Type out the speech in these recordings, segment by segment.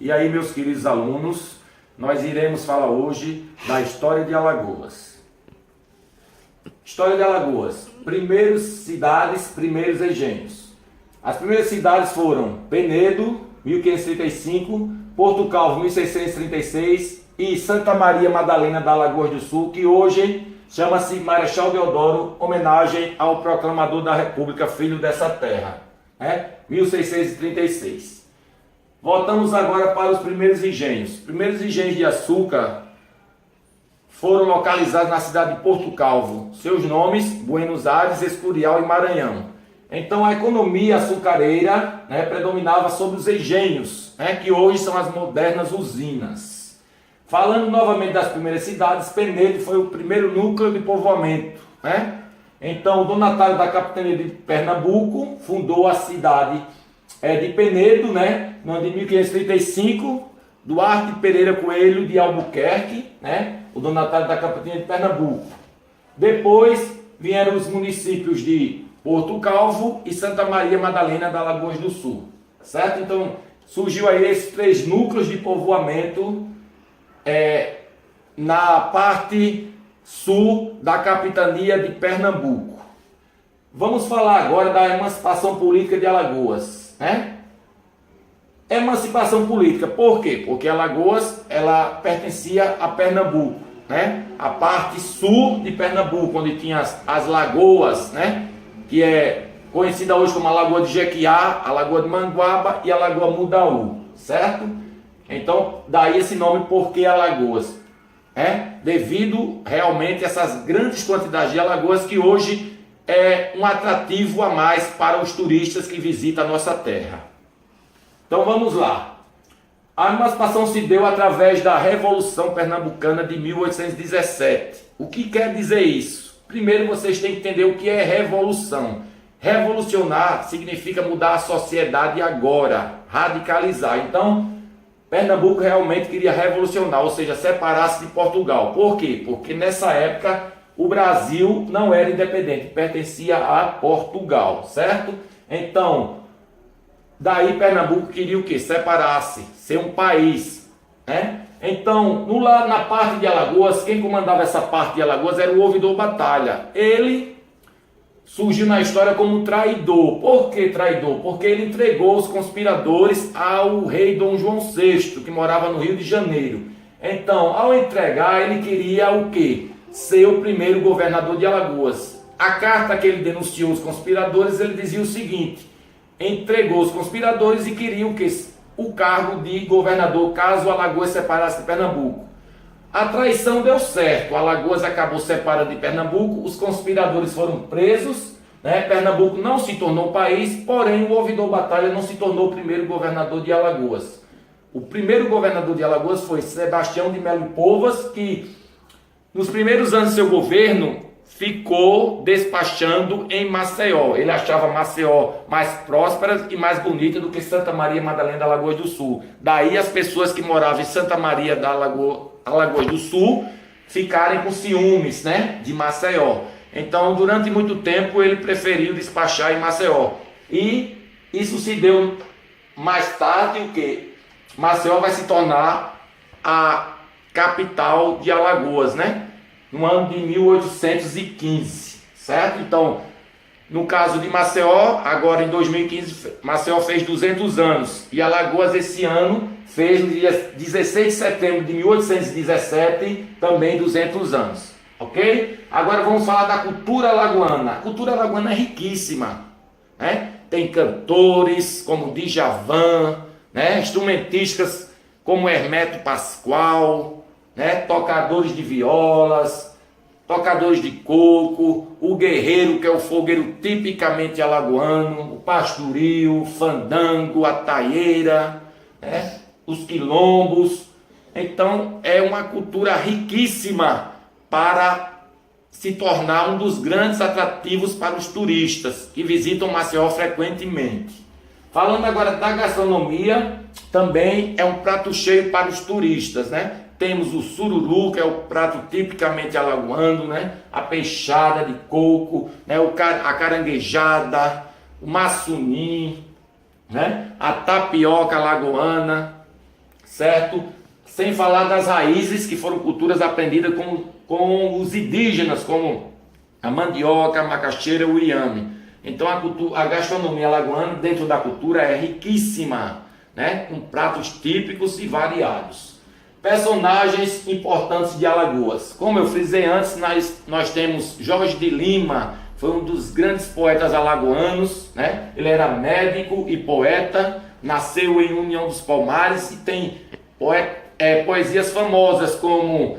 E aí, meus queridos alunos, nós iremos falar hoje da história de Alagoas. História de Alagoas. Primeiras cidades, primeiros engenhos. As primeiras cidades foram Penedo, 1535, Porto Calvo, 1636 e Santa Maria Madalena da Alagoas do Sul, que hoje chama-se Marechal Deodoro, homenagem ao proclamador da República, filho dessa terra, 1636. Voltamos agora para os primeiros engenhos. Os primeiros engenhos de açúcar foram localizados na cidade de Porto Calvo. Seus nomes, Buenos Aires, Escurial e Maranhão. Então a economia açucareira predominava sobre os engenhos, que hoje são as modernas usinas. Falando novamente das primeiras cidades, Penedo foi o primeiro núcleo de povoamento. Então o donatário da capitania de Pernambuco fundou a cidade de Penedo, no ano de 1535, Duarte Pereira Coelho de Albuquerque, o donatário da capitania de Pernambuco. Depois vieram os municípios de Porto Calvo e Santa Maria Madalena da Alagoas do Sul, certo? Então surgiu aí esses três núcleos de povoamento na parte sul da capitania de Pernambuco. Vamos falar agora da emancipação política de Alagoas, Emancipação política, por quê? Porque Alagoas, ela pertencia a Pernambuco, a parte sul de Pernambuco, onde tinha as lagoas, que é conhecida hoje como a Lagoa de Jequiá, a Lagoa de Manguaba e a Lagoa Mudaú, certo? Então, daí esse nome, porque Alagoas, devido realmente a essas grandes quantidades de alagoas que hoje é um atrativo a mais para os turistas que visitam a nossa terra. Então vamos lá. A emancipação se deu através da Revolução Pernambucana de 1817. O que quer dizer isso? Primeiro vocês têm que entender o que é revolução. Revolucionar significa mudar a sociedade agora, radicalizar. Então, Pernambuco realmente queria revolucionar, ou seja, separar-se de Portugal. Por quê? Porque nessa época o Brasil não era independente, pertencia a Portugal, certo? Então, daí Pernambuco queria o quê? Separar-se, ser um país, Então, na parte de Alagoas, quem comandava essa parte de Alagoas era o ouvidor Batalha. Ele surgiu na história como traidor. Por que traidor? Porque ele entregou os conspiradores ao rei Dom João VI, que morava no Rio de Janeiro. Então, ao entregar, ele queria o quê? Ser o primeiro governador de Alagoas. A carta que ele denunciou os conspiradores, ele dizia o seguinte: entregou os conspiradores e queria o quê? O cargo de governador, caso Alagoas separasse de Pernambuco. A traição deu certo, Alagoas acabou separando de Pernambuco, os conspiradores foram presos, Pernambuco não se tornou país, porém o ouvidor Batalha não se tornou o primeiro governador de Alagoas. O primeiro governador de Alagoas foi Sebastião de Melo Povas, que nos primeiros anos do seu governo ficou despachando em Maceió. Ele achava Maceió mais próspera e mais bonita do que Santa Maria Madalena da Alagoas do Sul. Daí as pessoas que moravam em Santa Maria da Alagoas do Sul ficarem com ciúmes, de Maceió. Então, durante muito tempo, ele preferiu despachar em Maceió. E isso se deu mais tarde, o quê? Maceió vai se tornar a capital de Alagoas, no ano de 1815, certo? Então, no caso de Maceió, agora em 2015, Maceió fez 200 anos. E Alagoas esse ano fez, no dia 16 de setembro de 1817, também 200 anos. Ok? Agora vamos falar da cultura alagoana. A cultura alagoana é riquíssima. Tem cantores como Djavan, instrumentistas como Hermeto Pascoal, tocadores de violas, tocadores de coco, o guerreiro, que é o fogueiro tipicamente alagoano, o pastoril, o fandango, a taieira, os quilombos. Então é uma cultura riquíssima para se tornar um dos grandes atrativos para os turistas que visitam Maceió frequentemente. Falando agora da gastronomia, também é um prato cheio para os turistas, Temos o sururu, que é o prato tipicamente alagoano, A peixada de coco, a caranguejada, o maçunim, A tapioca alagoana, certo? Sem falar das raízes, que foram culturas aprendidas com os indígenas, como a mandioca, a macaxeira, o inhame. Então a gastronomia alagoana dentro da cultura é riquíssima, né? Com pratos típicos e variados. Personagens importantes de Alagoas. Como eu frisei antes, nós temos Jorge de Lima, foi um dos grandes poetas alagoanos, né? Ele era médico e poeta, nasceu em União dos Palmares e tem poesias famosas como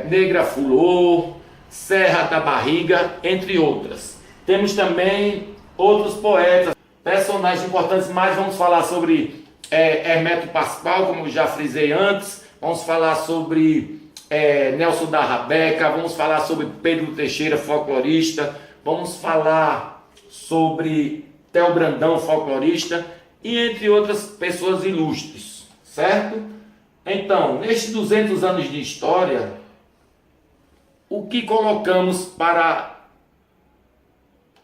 Negra Fulô, Serra da Barriga, entre outras. Temos também outros poetas, personagens importantes, mas vamos falar sobre Hermeto Pascoal, como já frisei antes, vamos falar sobre Nelson da Rabeca, vamos falar sobre Pedro Teixeira, folclorista, vamos falar sobre Theo Brandão, folclorista, e entre outras pessoas ilustres, certo? Então, nestes 200 anos de história, o que colocamos para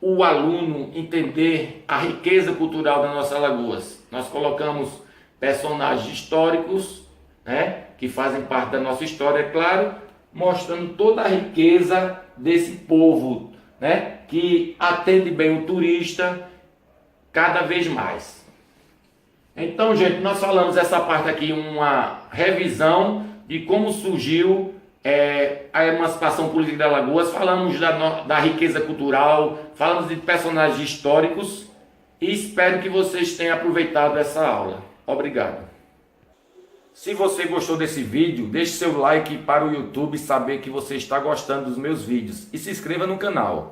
o aluno entender a riqueza cultural da nossa Alagoas? Nós colocamos personagens históricos, né, que fazem parte da nossa história, é claro, mostrando toda a riqueza desse povo, né, que atende bem o turista cada vez mais. Então, gente, nós falamos essa parte aqui, uma revisão de como surgiu a emancipação política de Alagoas, falamos da riqueza cultural, falamos de personagens históricos e espero que vocês tenham aproveitado essa aula. Obrigado. Se você gostou desse vídeo, deixe seu like para o YouTube saber que você está gostando dos meus vídeos e se inscreva no canal.